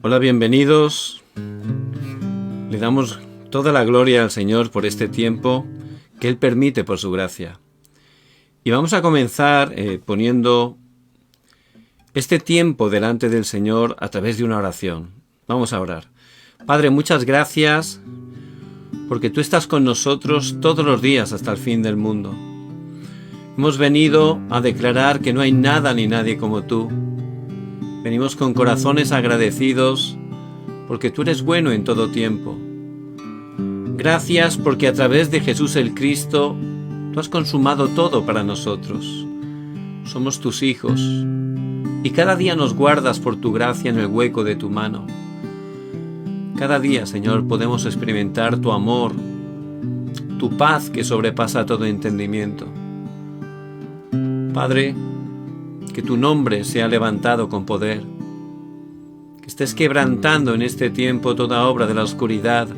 Hola, bienvenidos. Le damos toda la gloria al Señor por este tiempo que Él permite por su gracia. Y vamos a comenzar poniendo este tiempo delante del Señor a través de una oración. Vamos a orar. Padre, muchas gracias porque Tú estás con nosotros todos los días hasta el fin del mundo. Hemos venido a declarar que no hay nada ni nadie como Tú. Venimos con corazones agradecidos porque Tú eres bueno en todo tiempo. Gracias porque a través de Jesús el Cristo, Tú has consumado todo para nosotros. Somos Tus hijos y cada día nos guardas por Tu gracia en el hueco de Tu mano. Cada día, Señor, podemos experimentar Tu amor, Tu paz que sobrepasa todo entendimiento. Padre, que Tu nombre sea levantado con poder, que estés quebrantando en este tiempo toda obra de la oscuridad,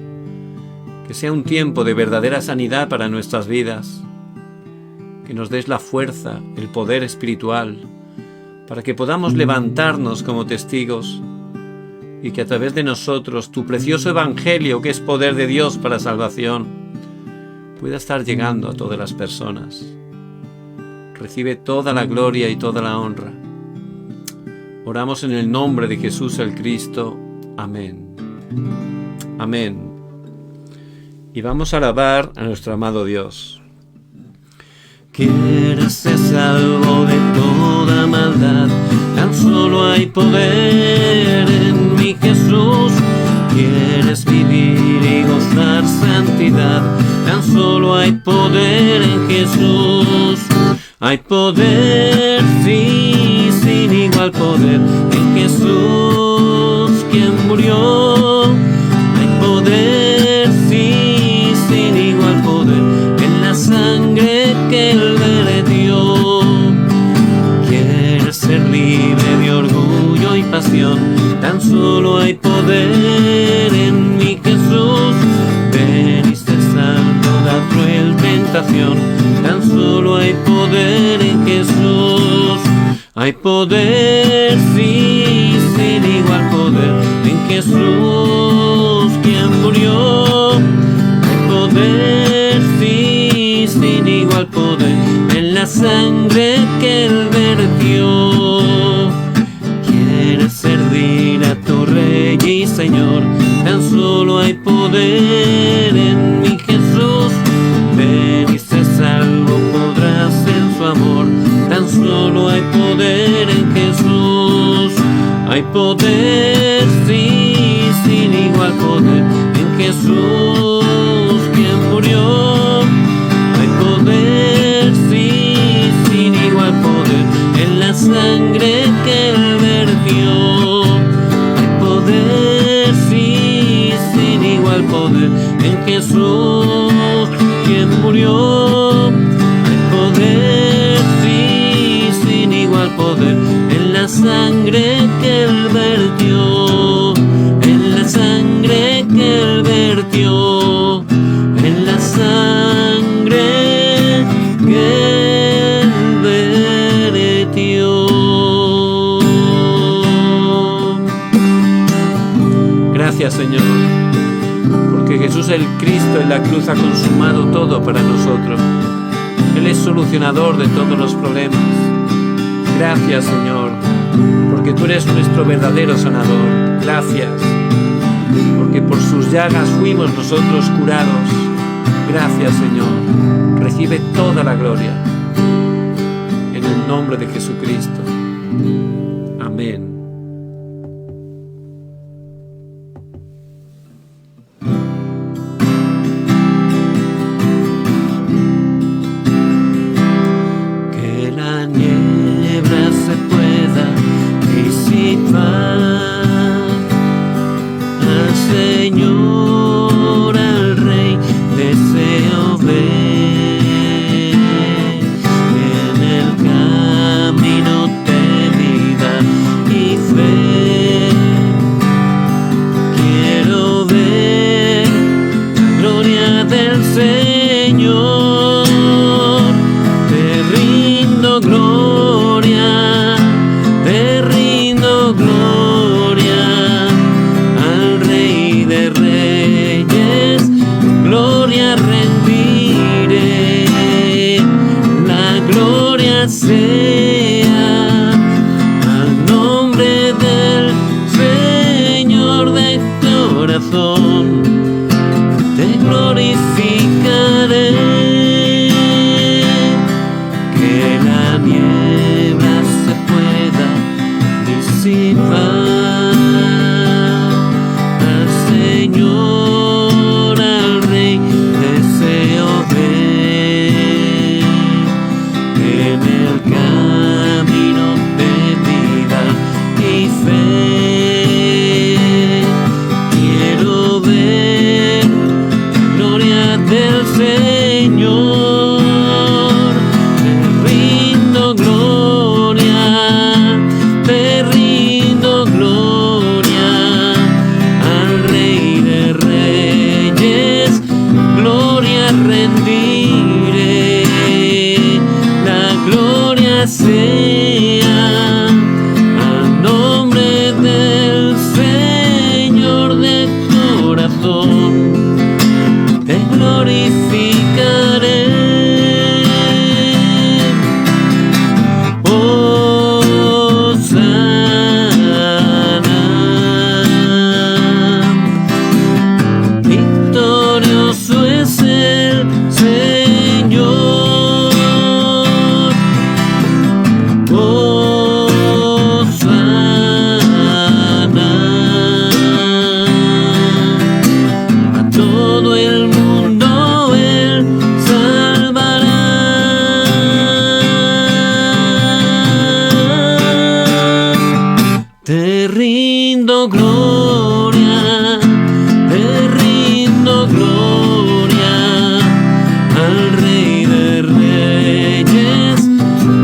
que sea un tiempo de verdadera sanidad para nuestras vidas, que nos des la fuerza, el poder espiritual, para que podamos levantarnos como testigos y que a través de nosotros Tu precioso Evangelio, que es poder de Dios para salvación, pueda estar llegando a todas las personas. Recibe toda la gloria y toda la honra. Oramos en el nombre de Jesús el Cristo. Amén. Amén. Y vamos a alabar a nuestro amado Dios. Quieres ser salvo de toda maldad, tan solo hay poder en mi Jesús. Quieres vivir y gozar santidad, tan solo hay poder en Jesús. Hay poder, sí, sin igual poder en Jesús, quien murió. Hay poder, sí, sin igual poder en la sangre que Él vertió. Quieres ser libre de orgullo y pasión, tan solo hay poder en mi Jesús. Veniste salvo de cruel tentación, tan solo hay poder en Jesús. Hay poder, sí, sin igual poder en Jesús, quien murió. Hay poder, sí, sin igual poder en la sangre que Él vertió. Quieres servir a tu Rey y Señor, tan solo hay poder en mi Jesús. Veniste salvo, podrás en su amor, tan solo hay poder en Jesús. Hay poder, sí, sin igual poder en Jesús, quien murió. Hay poder, sí, sin igual poder en la sangre que Él vertió. Hay poder, sí, sin igual poder en Jesús, quien murió. Hay poder, sí, sin igual poder en la sangre que Él vertió. En la sangre que Él vertió. En la sangre que Él vertió. Gracias, Señor, porque Jesús el Cristo en la cruz ha consumado todo para nosotros. Él es solucionador de todos los problemas. Gracias, Señor, porque Tú eres nuestro verdadero sanador. Gracias, porque por sus llagas fuimos nosotros curados. Gracias, Señor. Recibe toda la gloria. En el nombre de Jesucristo. Amén. Al Señor, al Rey, deseo ver en el camino de vida y sea al nombre del Señor de corazón. Te glorificaré, que la niebla se pueda disipar. Al Señor, al Rey, deseo ver en el camino de vida y fe. Quiero ver la gloria del Señor. Te rindo gloria, te rindo gloria al Rey de Reyes. Gloria rendiré, la gloria sea al nombre del Señor de corazón. Te glorificaré. Hosana. Victorioso es el Señor. Hosana. A todo el mundo Él salvará. Te rindo gloria, te rindo gloria al Rey de Reyes.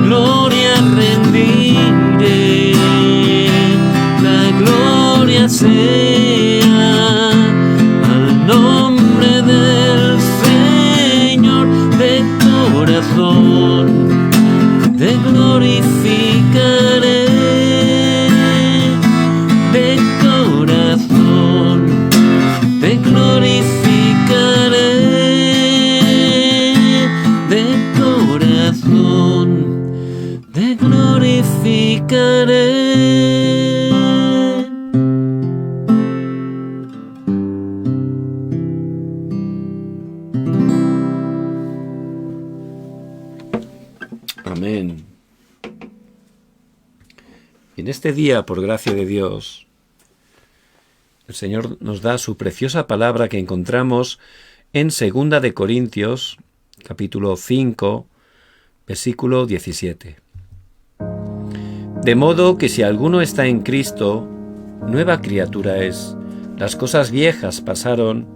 Gloria rendiré, la gloria sea al nombre del Señor de corazón. Te glorificaré, de corazón. Te glorificaré, de corazón. Te glorificaré. Amén. Y en este día, por gracia de Dios, el Señor nos da su preciosa palabra que encontramos en 2 de Corintios, capítulo 5, versículo 17. De modo que si alguno está en Cristo, nueva criatura es. Las cosas viejas pasaron,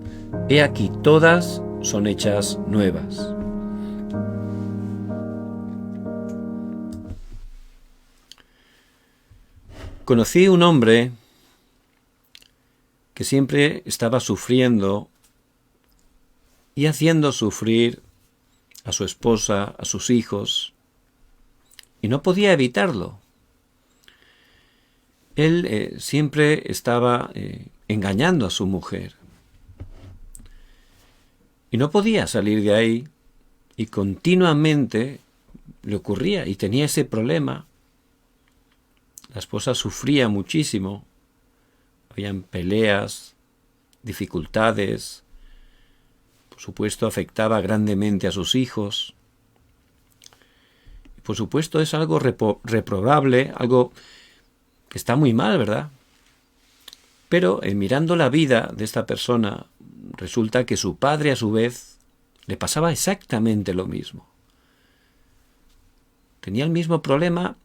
he aquí todas son hechas nuevas. Conocí un hombre que siempre estaba sufriendo y haciendo sufrir a su esposa, a sus hijos, y no podía evitarlo. Él siempre estaba engañando a su mujer y no podía salir de ahí, y continuamente le ocurría y tenía ese problema. La esposa sufría muchísimo, habían peleas, dificultades, por supuesto afectaba grandemente a sus hijos. Por supuesto es algo reprobable, algo que está muy mal, ¿verdad? Pero mirando la vida de esta persona, resulta que su padre a su vez le pasaba exactamente lo mismo. Tenía el mismo problema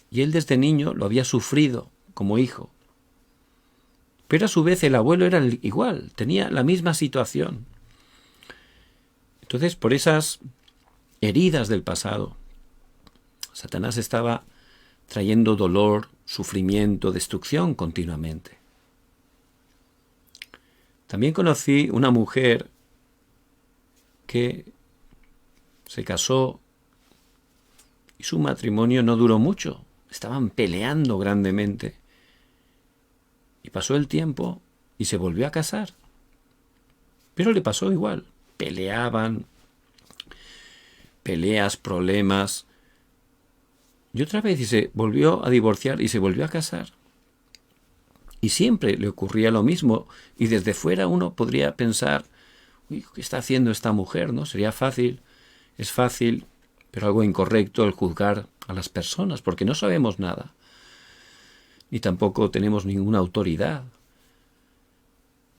y él desde niño lo había sufrido como hijo. Pero a su vez el abuelo era igual, tenía la misma situación. Entonces, por esas heridas del pasado, Satanás estaba trayendo dolor, sufrimiento, destrucción continuamente. También conocí una mujer que se casó y su matrimonio no duró mucho. Estaban peleando grandemente. Y pasó el tiempo y se volvió a casar. Pero le pasó igual. Peleaban, peleas, problemas. y otra vez y se volvió a divorciar y se volvió a casar. Y siempre le ocurría lo mismo, y desde fuera uno podría pensar, uy, ¿qué está haciendo esta mujer? ¿No? Sería fácil, es fácil, pero algo incorrecto el juzgar a las personas, porque no sabemos nada, ni tampoco tenemos ninguna autoridad.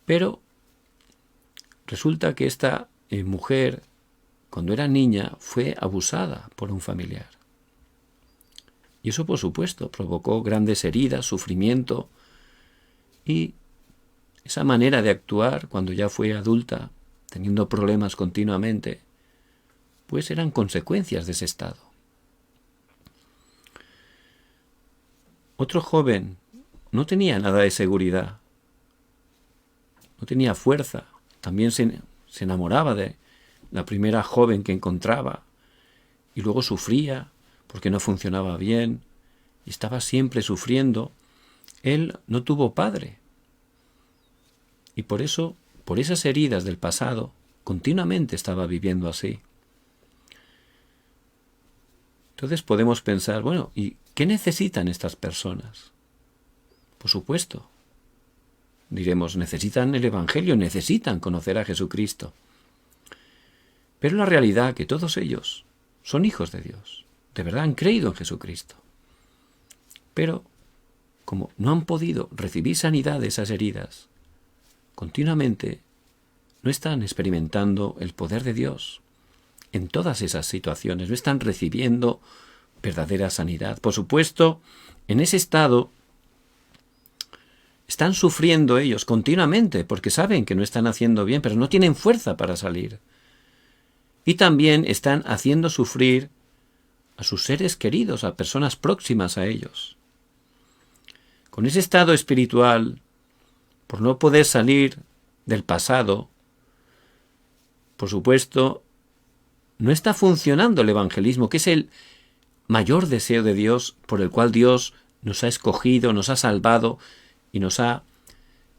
Pero resulta que esta mujer, cuando era niña, fue abusada por un familiar. Y eso, por supuesto, provocó grandes heridas, sufrimiento, y esa manera de actuar cuando ya fue adulta, teniendo problemas continuamente, pues eran consecuencias de ese estado. Otro joven no tenía nada de seguridad, no tenía fuerza, también se enamoraba de la primera joven que encontraba y luego sufría porque no funcionaba bien y estaba siempre sufriendo. Él no tuvo padre y por eso, por esas heridas del pasado, continuamente estaba viviendo así. Entonces podemos pensar, bueno, ¿y qué necesitan estas personas? Por supuesto, diremos, necesitan el Evangelio, necesitan conocer a Jesucristo. Pero la realidad es que todos ellos son hijos de Dios, de verdad han creído en Jesucristo. Pero como no han podido recibir sanidad de esas heridas, continuamente no están experimentando el poder de Dios en todas esas situaciones, no están recibiendo verdadera sanidad. Por supuesto, en ese estado están sufriendo ellos continuamente porque saben que no están haciendo bien, pero no tienen fuerza para salir. Y también están haciendo sufrir a sus seres queridos, a personas próximas a ellos. Con ese estado espiritual, por no poder salir del pasado, por supuesto, no está funcionando el evangelismo, que es el mayor deseo de Dios, por el cual Dios nos ha escogido, nos ha salvado y nos ha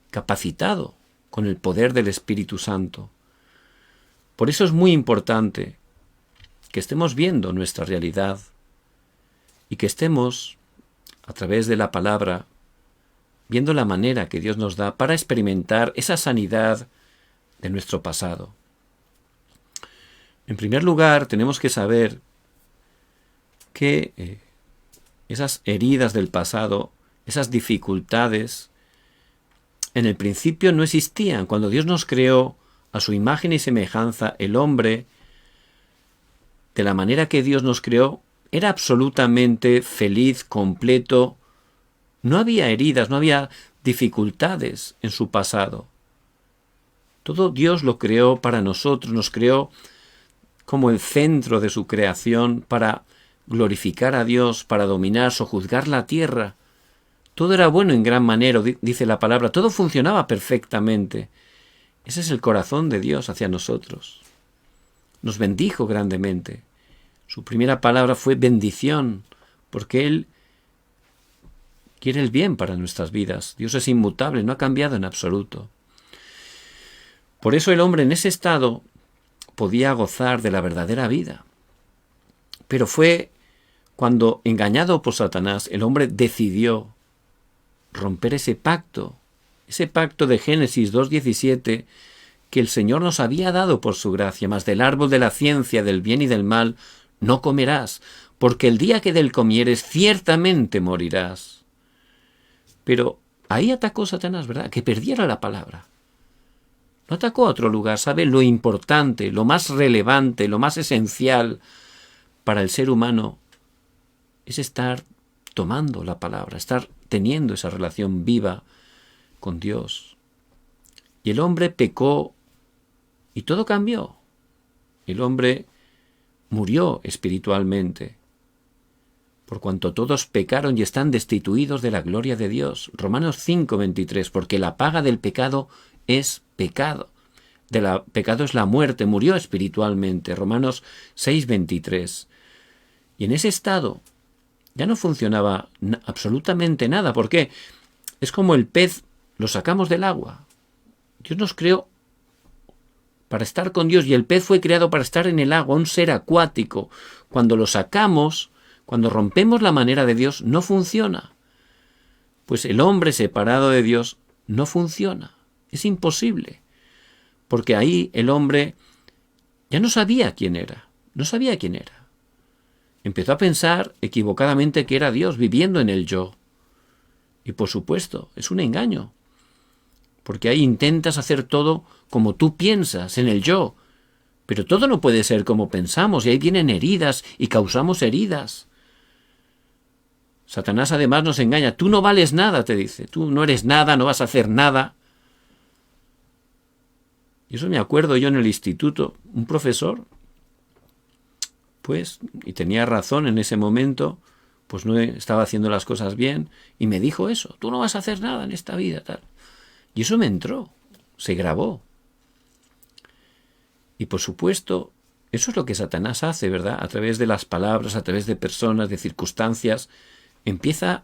capacitado con el poder del Espíritu Santo. Por eso es muy importante que estemos viendo nuestra realidad y que estemos, a través de la palabra, viendo la manera que Dios nos da para experimentar esa sanidad de nuestro pasado. En primer lugar, tenemos que saber que esas heridas del pasado, esas dificultades, en el principio no existían. Cuando Dios nos creó a su imagen y semejanza, el hombre, de la manera que Dios nos creó, era absolutamente feliz, completo. No había heridas, no había dificultades en su pasado. Todo Dios lo creó para nosotros, nos creó como el centro de su creación para glorificar a Dios, para dominar, sojuzgar la tierra. Todo era bueno en gran manera, dice la palabra, todo funcionaba perfectamente. Ese es el corazón de Dios hacia nosotros. Nos bendijo grandemente. Su primera palabra fue bendición, porque Él quiere el bien para nuestras vidas. Dios es inmutable, no ha cambiado en absoluto. Por eso el hombre en ese estado podía gozar de la verdadera vida. Pero fue cuando, engañado por Satanás, el hombre decidió romper ese pacto de Génesis 2:17, que el Señor nos había dado por su gracia, mas del árbol de la ciencia del bien y del mal no comerás, porque el día que del comieres ciertamente morirás. Pero ahí atacó Satanás, ¿verdad? Que perdiera la palabra. No atacó a otro lugar, ¿sabe? Lo importante, lo más relevante, lo más esencial para el ser humano es estar tomando la palabra, estar teniendo esa relación viva con Dios. Y el hombre pecó y todo cambió. El hombre murió espiritualmente, por cuanto todos pecaron y están destituidos de la gloria de Dios. Romanos 5:23, porque la paga del pecado es pecado. Pecado es la muerte, murió espiritualmente. Romanos 6:23. Y en ese estado ya no funcionaba absolutamente nada. ¿Por qué? Es como el pez, lo sacamos del agua. Dios nos creó para estar con Dios y el pez fue creado para estar en el agua, un ser acuático. Cuando lo sacamos, Cuando rompemos la manera de Dios, no funciona. Pues el hombre separado de Dios no funciona. Es imposible. Porque ahí el hombre ya no sabía quién era. No sabía quién era. Empezó a pensar equivocadamente que era Dios, viviendo en el yo. Y por supuesto, es un engaño. Porque ahí intentas hacer todo como tú piensas, en el yo. Pero todo no puede ser como pensamos, y ahí vienen heridas y causamos heridas. Satanás además nos engaña. Tú no vales nada, te dice. Tú no eres nada, no vas a hacer nada. Y eso me acuerdo yo en el instituto. Un profesor, pues, y tenía razón en ese momento, pues no estaba haciendo las cosas bien, y me dijo eso. Tú no vas a hacer nada en esta vida, tal. Y eso me entró. Se grabó. Y por supuesto, eso es lo que Satanás hace, ¿verdad? A través de las palabras, a través de personas, de circunstancias, empieza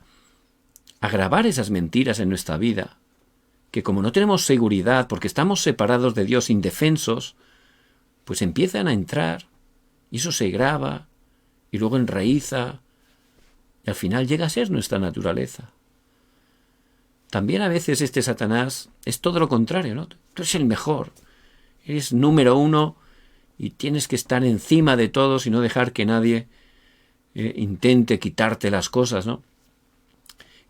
a grabar esas mentiras en nuestra vida, que como no tenemos seguridad, porque estamos separados de Dios, indefensos, pues empiezan a entrar, y eso se graba, y luego enraiza, y al final llega a ser nuestra naturaleza. También a veces este Satanás es todo lo contrario, ¿no? Tú eres el mejor, eres número uno, y tienes que estar encima de todos y no dejar que nadie intente quitarte las cosas, ¿no?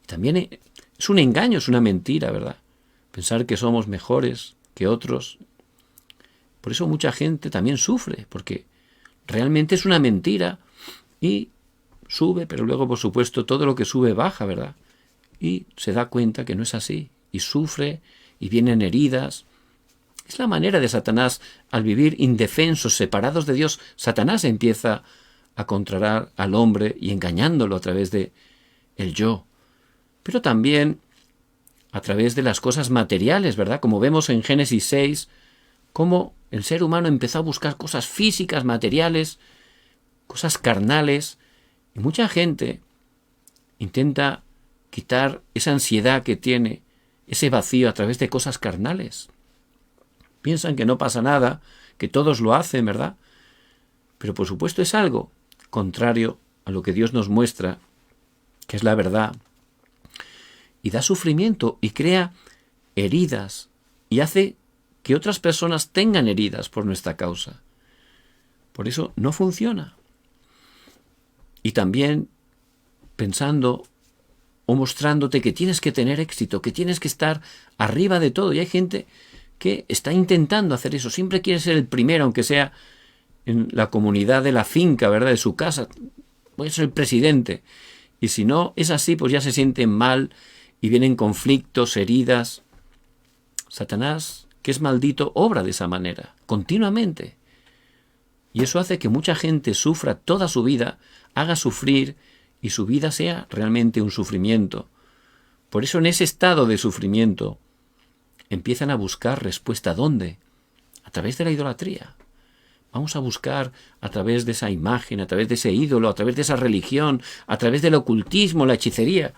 Y también es un engaño, es una mentira, ¿verdad? Pensar que somos mejores que otros. Por eso mucha gente también sufre, porque realmente es una mentira y sube, pero luego, por supuesto, todo lo que sube baja, ¿verdad? Y se da cuenta que no es así, y sufre, y vienen heridas. Es la manera de Satanás, al vivir indefensos, separados de Dios. Satanás empieza a controlar al hombre y engañándolo a través de el yo. Pero también a través de las cosas materiales, ¿verdad? Como vemos en Génesis 6, cómo el ser humano empezó a buscar cosas físicas, materiales, cosas carnales, y mucha gente intenta quitar esa ansiedad que tiene, ese vacío a través de cosas carnales. Piensan que no pasa nada, que todos lo hacen, ¿verdad? Pero por supuesto es algo contrario a lo que Dios nos muestra, que es la verdad, y da sufrimiento y crea heridas y hace que otras personas tengan heridas por nuestra causa. Por eso no funciona. Y también pensando o mostrándote que tienes que tener éxito, que tienes que estar arriba de todo. Y hay gente que está intentando hacer eso, siempre quiere ser el primero, aunque sea en la comunidad de la finca, ¿verdad?, de su casa. Voy a ser el presidente. Y si no es así, pues ya se sienten mal y vienen conflictos, heridas. Satanás, que es maldito, obra de esa manera, continuamente. Y eso hace que mucha gente sufra toda su vida, haga sufrir, y su vida sea realmente un sufrimiento. Por eso en ese estado de sufrimiento empiezan a buscar respuesta. ¿Dónde? A través de la idolatría. Vamos a buscar a través de esa imagen, a través de ese ídolo, a través de esa religión, a través del ocultismo, la hechicería.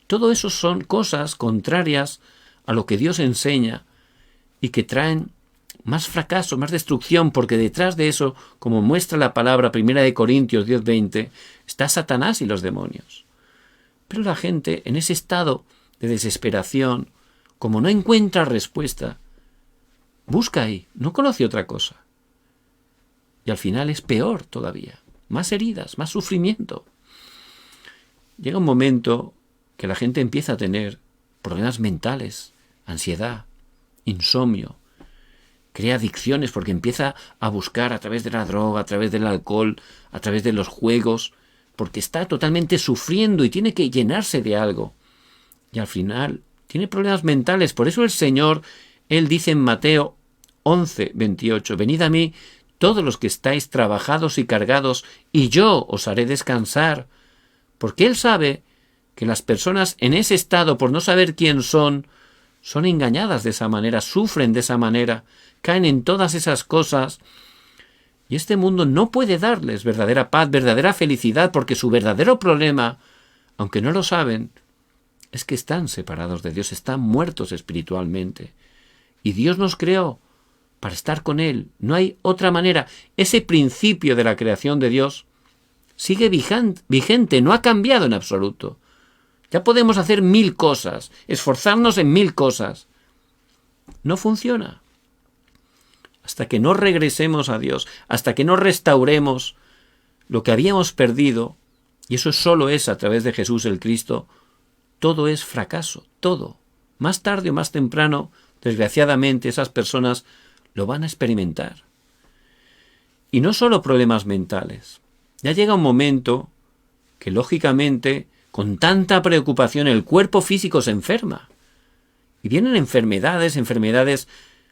Todo eso son cosas contrarias a lo que Dios enseña y que traen más fracaso, más destrucción, porque detrás de eso, como muestra la palabra 1 Corintios 10:20, está Satanás y los demonios. Pero la gente, en ese estado de desesperación, como no encuentra respuesta, busca ahí, no conoce otra cosa. Y al final es peor todavía, más heridas, más sufrimiento. Llega un momento que la gente empieza a tener problemas mentales, ansiedad, insomnio, crea adicciones porque empieza a buscar a través de la droga, a través del alcohol, a través de los juegos, porque está totalmente sufriendo y tiene que llenarse de algo. Y al final tiene problemas mentales. Por eso el Señor, Él dice en Mateo 11:28, venid a mí todos los que estáis trabajados y cargados, y yo os haré descansar. Porque Él sabe que las personas en ese estado, por no saber quién son engañadas de esa manera, sufren de esa manera, caen en todas esas cosas, y este mundo no puede darles verdadera paz, verdadera felicidad, porque su verdadero problema, aunque no lo saben, es que están separados de Dios, están muertos espiritualmente. Y Dios nos creó para estar con Él. No hay otra manera. Ese principio de la creación de Dios sigue vigente, no ha cambiado en absoluto. Ya podemos hacer 1000 cosas, esforzarnos en 1000 cosas. No funciona. Hasta que no regresemos a Dios, hasta que no restauremos lo que habíamos perdido, y eso solo es a través de Jesús el Cristo, todo es fracaso, todo. Más tarde o más temprano, desgraciadamente, esas personas lo van a experimentar. Y no solo problemas mentales. Ya llega un momento que, lógicamente, con tanta preocupación, el cuerpo físico se enferma. Y vienen enfermedades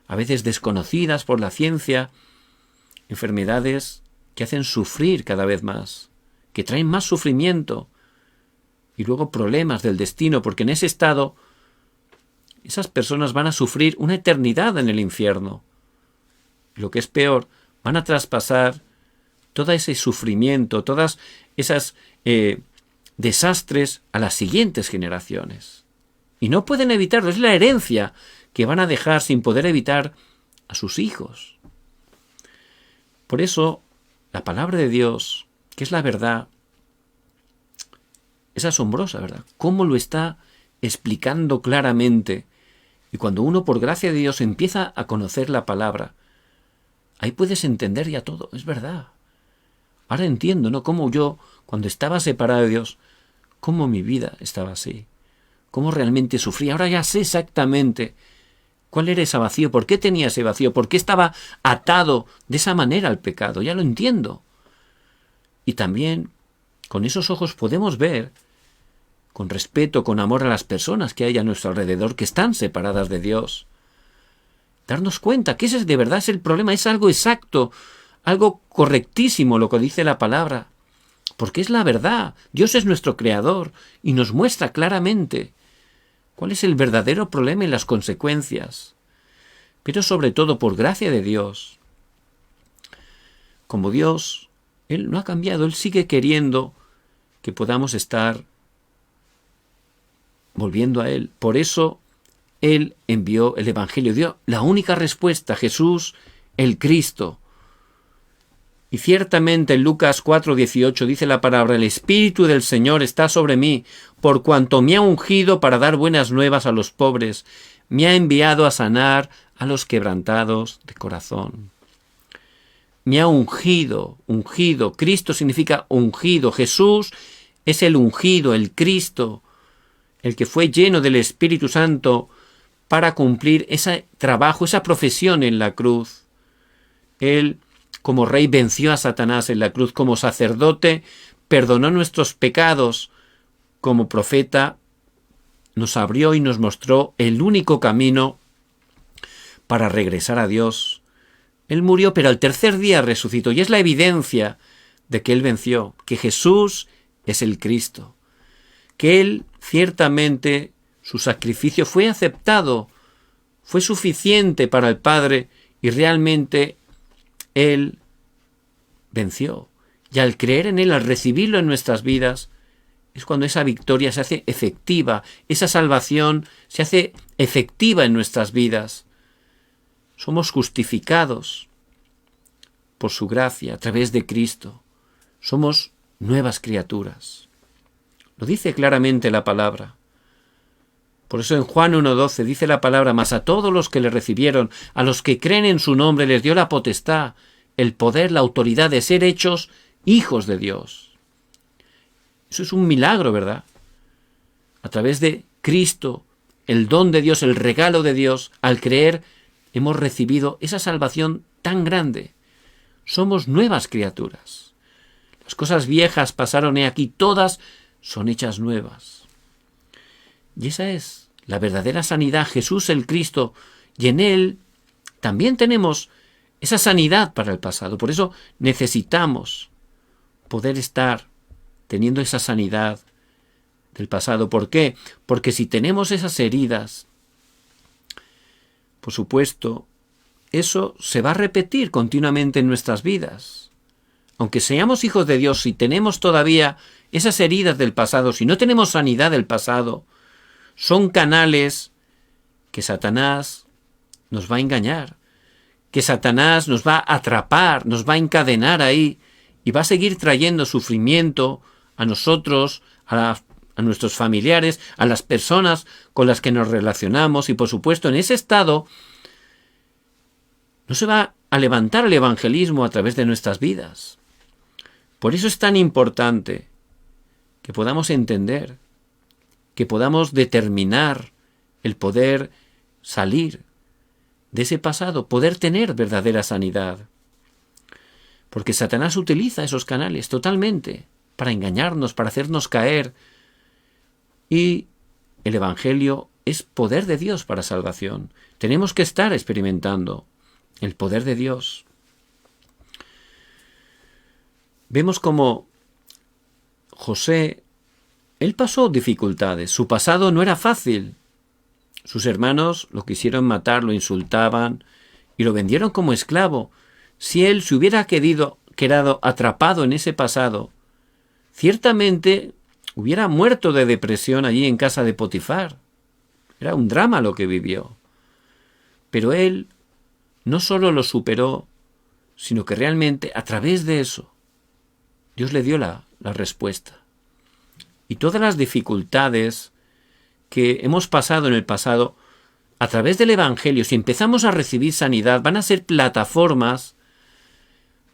a veces desconocidas por la ciencia, enfermedades que hacen sufrir cada vez más, que traen más sufrimiento y luego problemas del destino, porque en ese estado esas personas van a sufrir una eternidad en el infierno. Lo que es peor, van a traspasar todo ese sufrimiento, todas esas desastres a las siguientes generaciones. Y no pueden evitarlo, es la herencia que van a dejar sin poder evitar a sus hijos. Por eso, la palabra de Dios, que es la verdad, es asombrosa, ¿verdad? Cómo lo está explicando claramente. Y cuando uno, por gracia de Dios, empieza a conocer la palabra, ahí puedes entender ya todo, es verdad. Ahora entiendo, ¿no? Cómo yo, cuando estaba separado de Dios, cómo mi vida estaba así, cómo realmente sufría. Ahora ya sé exactamente cuál era ese vacío, por qué tenía ese vacío, por qué estaba atado de esa manera al pecado, ya lo entiendo. Y también, con esos ojos podemos ver, con respeto, con amor a las personas que hay a nuestro alrededor, que están separadas de Dios. Darnos cuenta que ese de verdad es el problema, es algo exacto, algo correctísimo lo que dice la palabra, porque es la verdad. Dios es nuestro creador y nos muestra claramente cuál es el verdadero problema y las consecuencias. Pero sobre todo, por gracia de Dios, como Dios, Él no ha cambiado, Él sigue queriendo que podamos estar volviendo a Él. Por eso Él envió el Evangelio, dio la única respuesta, Jesús, el Cristo. Y ciertamente en Lucas 4:18 dice la palabra: el Espíritu del Señor está sobre mí, por cuanto me ha ungido para dar buenas nuevas a los pobres, me ha enviado a sanar a los quebrantados de corazón. Me ha ungido, Cristo significa ungido, Jesús es el ungido, el Cristo, el que fue lleno del Espíritu Santo para cumplir ese trabajo, esa profesión en la cruz. Él, como rey, venció a Satanás en la cruz, como sacerdote, perdonó nuestros pecados, como profeta, nos abrió y nos mostró el único camino para regresar a Dios. Él murió, pero al tercer día resucitó, y es la evidencia de que Él venció, que Jesús es el Cristo, que Él ciertamente su sacrificio fue aceptado, fue suficiente para el Padre, y realmente Él venció. Y al creer en Él, al recibirlo en nuestras vidas, es cuando esa victoria se hace efectiva, esa salvación se hace efectiva en nuestras vidas. Somos justificados por su gracia a través de Cristo. Somos nuevas criaturas. Lo dice claramente la palabra. Por eso en Juan 1:12 dice la palabra: mas a todos los que le recibieron, a los que creen en su nombre, les dio la potestad, el poder, la autoridad de ser hechos hijos de Dios. Eso es un milagro, ¿verdad? A través de Cristo, el don de Dios, el regalo de Dios, al creer, hemos recibido esa salvación tan grande. Somos nuevas criaturas. Las cosas viejas pasaron, he aquí, todas son hechas nuevas. Y esa es la verdadera sanidad, Jesús el Cristo, y en Él también tenemos esa sanidad para el pasado. Por eso necesitamos poder estar teniendo esa sanidad del pasado. ¿Por qué? Porque si tenemos esas heridas, por supuesto, eso se va a repetir continuamente en nuestras vidas. Aunque seamos hijos de Dios, si tenemos todavía esas heridas del pasado, si no tenemos sanidad del pasado, son canales que Satanás nos va a engañar, que Satanás nos va a atrapar, nos va a encadenar ahí, y va a seguir trayendo sufrimiento a nosotros, a nuestros familiares, a las personas con las que nos relacionamos, y por supuesto en ese estado no se va a levantar el evangelismo a través de nuestras vidas. Por eso es tan importante que podamos entender, que podamos determinar el poder salir de ese pasado, poder tener verdadera sanidad. Porque Satanás utiliza esos canales totalmente para engañarnos, para hacernos caer. Y el Evangelio es poder de Dios para salvación. Tenemos que estar experimentando el poder de Dios. Vemos como José, él pasó dificultades. Su pasado no era fácil. Sus hermanos lo quisieron matar, lo insultaban y lo vendieron como esclavo. Si él se hubiera quedado atrapado en ese pasado, ciertamente hubiera muerto de depresión allí en casa de Potifar. Era un drama lo que vivió. Pero él no solo lo superó, sino que realmente a través de eso Dios le dio la respuesta. Y todas las dificultades que hemos pasado en el pasado, a través del Evangelio, si empezamos a recibir sanidad, van a ser plataformas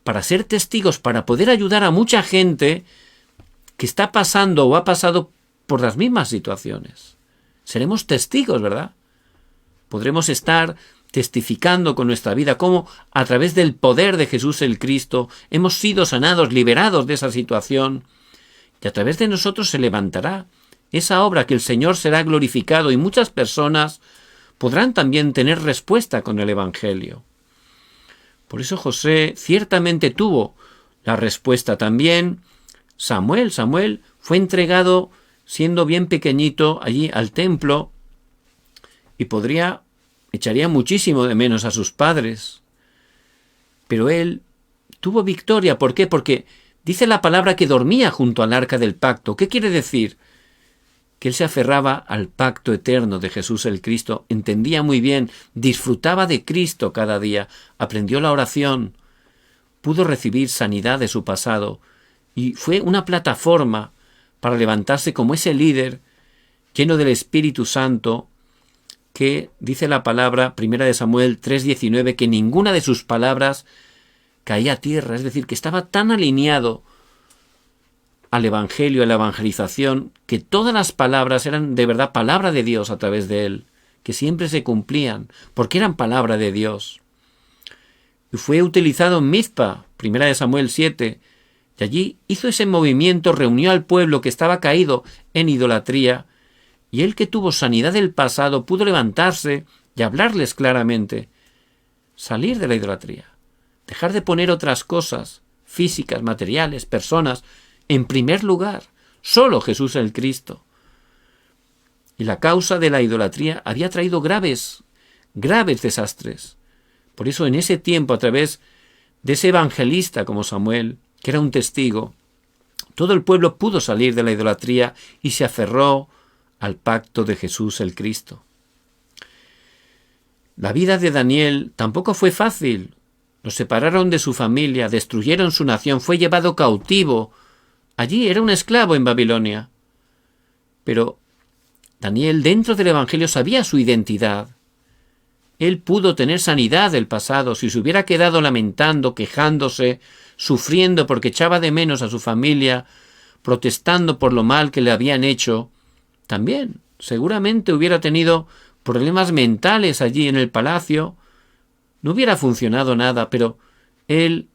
para ser testigos, para poder ayudar a mucha gente que está pasando o ha pasado por las mismas situaciones. Seremos testigos, ¿verdad? Podremos estar testificando con nuestra vida cómo a través del poder de Jesús el Cristo hemos sido sanados, liberados de esa situación, y a través de nosotros se levantará esa obra, que el Señor será glorificado y muchas personas podrán también tener respuesta con el Evangelio. Por eso José ciertamente tuvo la respuesta también. Samuel fue entregado siendo bien pequeñito allí al templo y echaría muchísimo de menos a sus padres. Pero él tuvo victoria. ¿Por qué? Porque dice la palabra que dormía junto al arca del pacto. ¿Qué quiere decir? Que él se aferraba al pacto eterno de Jesús el Cristo, entendía muy bien, disfrutaba de Cristo cada día, aprendió la oración, pudo recibir sanidad de su pasado y fue una plataforma para levantarse como ese líder lleno del Espíritu Santo, que dice la palabra, 1 Samuel 3:19, que ninguna de sus palabras caía a tierra, es decir, que estaba tan alineado al Evangelio, a la evangelización, que todas las palabras eran de verdad palabra de Dios a través de él, que siempre se cumplían, porque eran palabra de Dios. Y fue utilizado en Mizpa, 1 Samuel 7, y allí hizo ese movimiento, reunió al pueblo que estaba caído en idolatría, y él, que tuvo sanidad del pasado, pudo levantarse y hablarles claramente, salir de la idolatría, dejar de poner otras cosas, físicas, materiales, personas, en primer lugar, solo Jesús el Cristo. Y la causa de la idolatría había traído graves desastres. Por eso en ese tiempo, a través de ese evangelista como Samuel, que era un testigo, todo el pueblo pudo salir de la idolatría y se aferró al pacto de Jesús el Cristo. La vida de Daniel tampoco fue fácil. Lo separaron de su familia, destruyeron su nación, fue llevado cautivo. Allí era un esclavo en Babilonia. Pero Daniel, dentro del Evangelio, sabía su identidad. Él pudo tener sanidad del pasado. Si se hubiera quedado lamentando, quejándose, sufriendo porque echaba de menos a su familia, protestando por lo mal que le habían hecho, también seguramente hubiera tenido problemas mentales allí en el palacio. No hubiera funcionado nada, pero él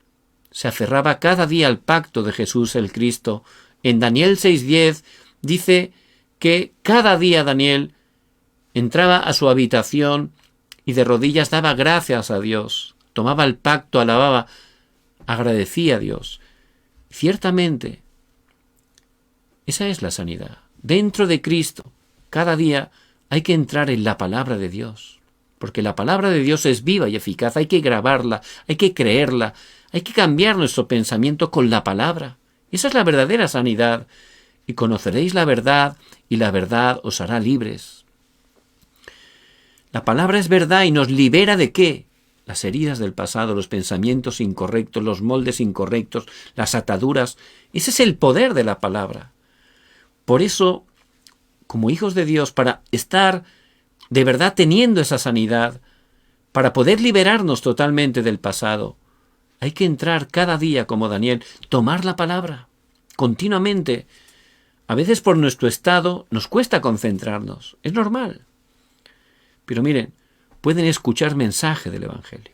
se aferraba cada día al pacto de Jesús el Cristo. En Daniel 6:10 dice que cada día Daniel entraba a su habitación y de rodillas daba gracias a Dios, tomaba el pacto, alababa, agradecía a Dios. Ciertamente, esa es la sanidad. Dentro de Cristo, cada día hay que entrar en la palabra de Dios, porque la palabra de Dios es viva y eficaz, hay que grabarla, hay que creerla, hay que cambiar nuestro pensamiento con la palabra. Esa es la verdadera sanidad. Y conoceréis la verdad, y la verdad os hará libres. La palabra es verdad y nos libera ¿de qué? las heridas del pasado, los pensamientos incorrectos, los moldes incorrectos, las ataduras. Ese es el poder de la palabra. Por eso, como hijos de Dios, para estar de verdad teniendo esa sanidad, para poder liberarnos totalmente del pasado, hay que entrar cada día como Daniel, tomar la palabra continuamente. A veces por nuestro estado nos cuesta concentrarnos, es normal. Pero miren, pueden escuchar mensaje del Evangelio.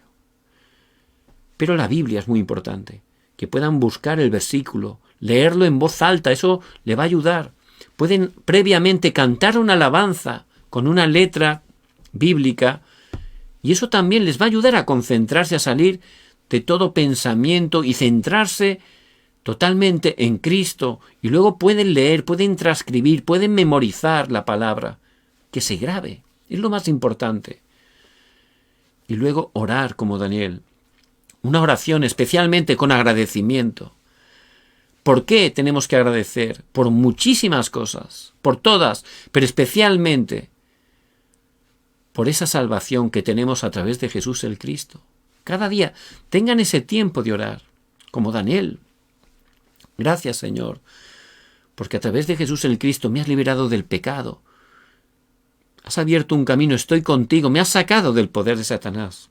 Pero la Biblia es muy importante, que puedan buscar el versículo, leerlo en voz alta, eso le va a ayudar. Pueden previamente cantar una alabanza con una letra bíblica y eso también les va a ayudar a concentrarse, a salir de todo pensamiento y centrarse totalmente en Cristo. Y luego pueden leer, pueden transcribir, pueden memorizar la palabra, que se grabe, es lo más importante. Y luego orar como Daniel, una oración especialmente con agradecimiento. ¿Por qué tenemos que agradecer? Por muchísimas cosas, por todas, pero especialmente por esa salvación que tenemos a través de Jesús el Cristo. Cada día tengan ese tiempo de orar, como Daniel. Gracias, Señor, porque a través de Jesús el Cristo me has liberado del pecado. Has abierto un camino, estoy contigo, me has sacado del poder de Satanás.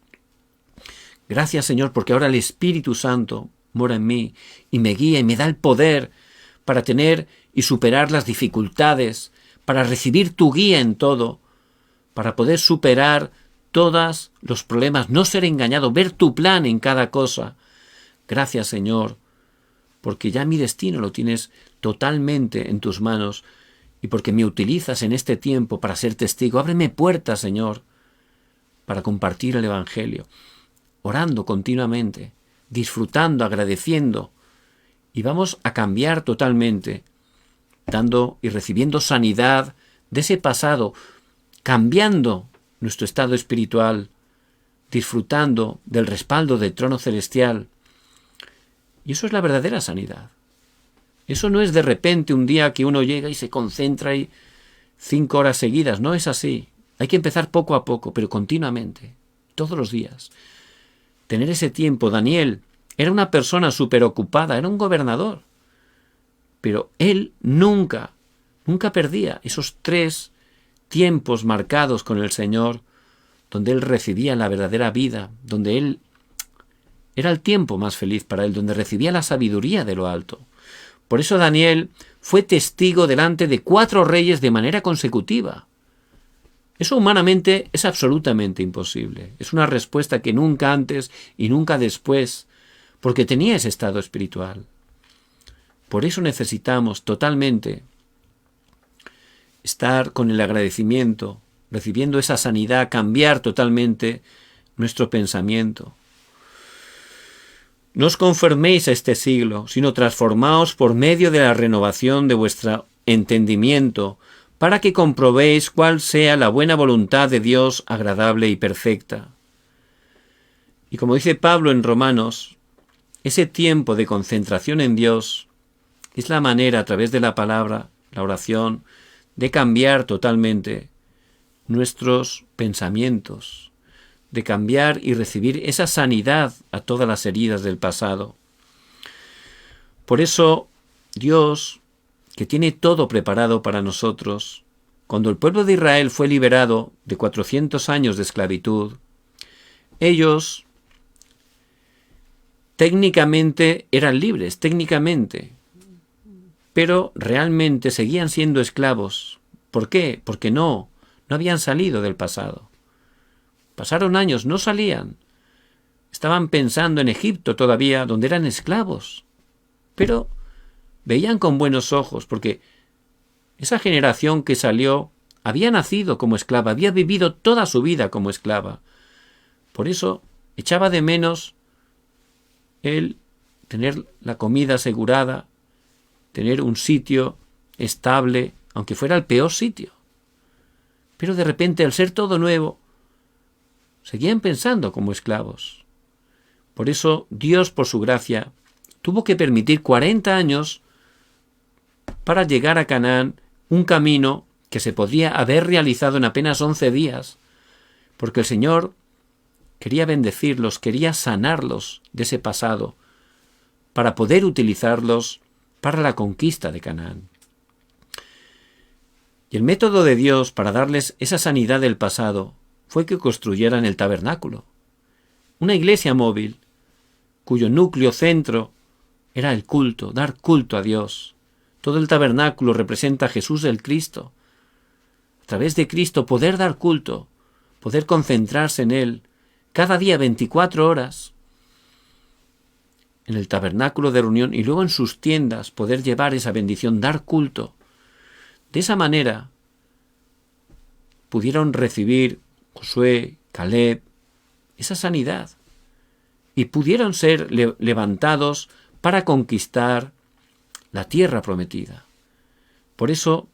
Gracias, Señor, porque ahora el Espíritu Santo mora en mí y me guía y me da el poder para tener y superar las dificultades, para recibir tu guía en todo, para poder superar todos los problemas, no ser engañado, ver tu plan en cada cosa. Gracias, Señor, porque ya mi destino lo tienes totalmente en tus manos y porque me utilizas en este tiempo para ser testigo. Ábreme puertas, Señor, para compartir el Evangelio, orando continuamente, disfrutando, agradeciendo, y vamos a cambiar totalmente, dando y recibiendo sanidad de ese pasado, cambiando nuestro estado espiritual, disfrutando del respaldo del trono celestial. Y eso es la verdadera sanidad. Eso no es de repente un día que uno llega y se concentra y 5 horas seguidas. No es así. Hay que empezar poco a poco, pero continuamente, todos los días. Tener ese tiempo. Daniel era una persona súper ocupada, era un gobernador. Pero él nunca perdía esos 3 tiempos marcados con el Señor, donde él recibía la verdadera vida, donde él era el tiempo más feliz para él, donde recibía la sabiduría de lo alto. Por eso Daniel fue testigo delante de 4 reyes de manera consecutiva. Eso humanamente es absolutamente imposible. Es una respuesta que nunca antes y nunca después, porque tenía ese estado espiritual. Por eso necesitamos totalmente estar con el agradecimiento, recibiendo esa sanidad, cambiar totalmente nuestro pensamiento. No os conforméis a este siglo, sino transformaos por medio de la renovación de vuestro entendimiento, para que comprobéis cuál sea la buena voluntad de Dios agradable y perfecta. Y como dice Pablo en Romanos, ese tiempo de concentración en Dios es la manera, a través de la palabra, la oración, de cambiar totalmente nuestros pensamientos, de cambiar y recibir esa sanidad a todas las heridas del pasado. Por eso, Dios, que tiene todo preparado para nosotros, cuando el pueblo de Israel fue liberado de 400 años de esclavitud, ellos técnicamente eran libres, técnicamente, pero realmente seguían siendo esclavos. ¿Por qué? Porque no habían salido del pasado. Pasaron años, no salían. Estaban pensando en Egipto todavía, donde eran esclavos. Pero veían con buenos ojos, porque esa generación que salió había nacido como esclava, había vivido toda su vida como esclava. Por eso echaba de menos el tener la comida asegurada, tener un sitio estable, aunque fuera el peor sitio. Pero de repente, al ser todo nuevo, seguían pensando como esclavos. Por eso Dios, por su gracia, tuvo que permitir 40 años para llegar a Canaán, un camino que se podría haber realizado en apenas 11 días, porque el Señor quería bendecirlos, quería sanarlos de ese pasado para poder utilizarlos para la conquista de Canaán. Y el método de Dios para darles esa sanidad del pasado fue que construyeran el tabernáculo, una iglesia móvil cuyo núcleo centro era el culto, dar culto a Dios. Todo el tabernáculo representa a Jesús el Cristo. A través de Cristo poder dar culto, poder concentrarse en Él, cada día 24 horas, en el tabernáculo de reunión y luego en sus tiendas poder llevar esa bendición, dar culto. De esa manera pudieron recibir Josué, Caleb, esa sanidad y pudieron ser levantados para conquistar la tierra prometida. Por eso,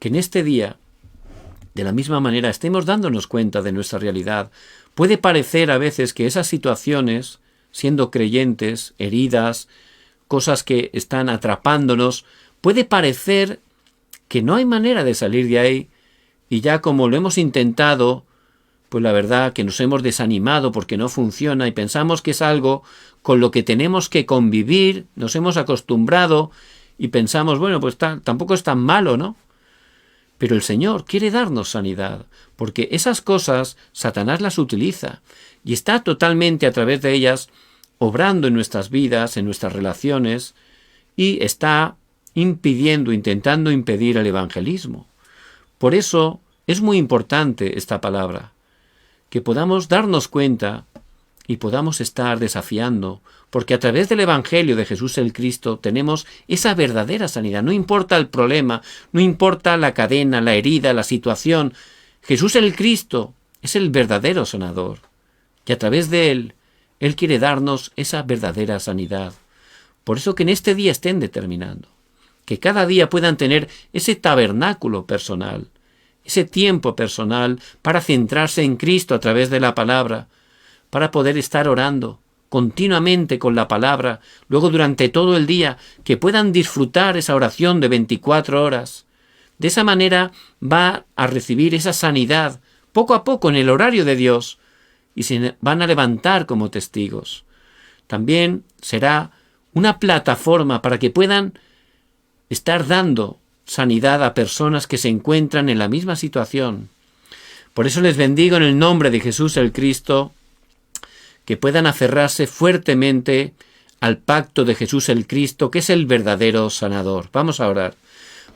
que en este día, de la misma manera, estemos dándonos cuenta de nuestra realidad. Puede parecer a veces que esas situaciones, siendo creyentes, heridas, cosas que están atrapándonos, puede parecer que no hay manera de salir de ahí y ya como lo hemos intentado, pues la verdad que nos hemos desanimado porque no funciona y pensamos que es algo con lo que tenemos que convivir, nos hemos acostumbrado y pensamos, bueno, pues tampoco es tan malo, ¿no? Pero el Señor quiere darnos sanidad, porque esas cosas Satanás las utiliza y está totalmente a través de ellas obrando en nuestras vidas, en nuestras relaciones, y está intentando impedir el evangelismo. Por eso es muy importante esta palabra, que podamos darnos cuenta y podamos estar desafiando, porque a través del Evangelio de Jesús el Cristo tenemos esa verdadera sanidad. No importa el problema, no importa la cadena, la herida, la situación. Jesús el Cristo es el verdadero sanador. Y a través de Él quiere darnos esa verdadera sanidad. Por eso que en este día estén determinando, que cada día puedan tener ese tabernáculo personal, ese tiempo personal para centrarse en Cristo a través de la palabra, para poder estar orando continuamente con la palabra, luego durante todo el día, que puedan disfrutar esa oración de 24 horas. De esa manera va a recibir esa sanidad poco a poco en el horario de Dios y se van a levantar como testigos. También será una plataforma para que puedan estar dando sanidad a personas que se encuentran en la misma situación. Por eso les bendigo en el nombre de Jesús el Cristo, que puedan aferrarse fuertemente al pacto de Jesús el Cristo, que es el verdadero sanador. Vamos a orar.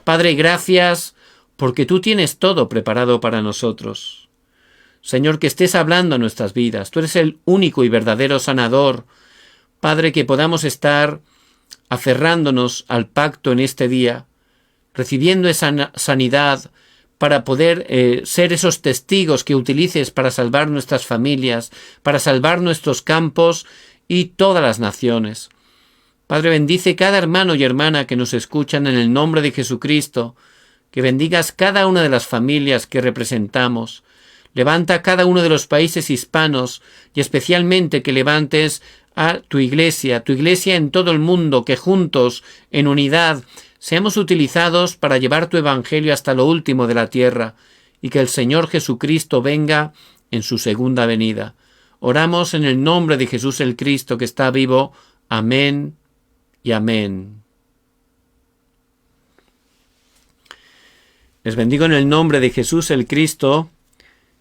Padre, gracias porque tú tienes todo preparado para nosotros. Señor, que estés hablando a nuestras vidas. Tú eres el único y verdadero sanador. Padre, que podamos estar aferrándonos al pacto en este día, recibiendo esa sanidad para poder ser esos testigos que utilices para salvar nuestras familias, para salvar nuestros campos y todas las naciones. Padre, bendice cada hermano y hermana que nos escuchan en el nombre de Jesucristo, que bendigas cada una de las familias que representamos. Levanta cada uno de los países hispanos y especialmente que levantes a tu iglesia en todo el mundo, que juntos, en unidad, seamos utilizados para llevar tu evangelio hasta lo último de la tierra y que el Señor Jesucristo venga en su segunda venida. Oramos en el nombre de Jesús el Cristo que está vivo. Amén y amén. Les bendigo en el nombre de Jesús el Cristo,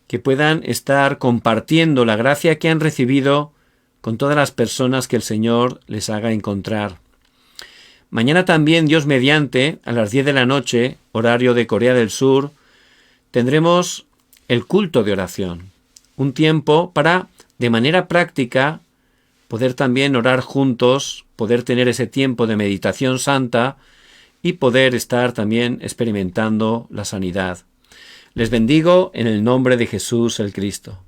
que puedan estar compartiendo la gracia que han recibido con todas las personas que el Señor les haga encontrar. Mañana también, Dios mediante, a las 10 de la noche, horario de Corea del Sur, tendremos el culto de oración. Un tiempo para, de manera práctica, poder también orar juntos, poder tener ese tiempo de meditación santa y poder estar también experimentando la sanidad. Les bendigo en el nombre de Jesús el Cristo.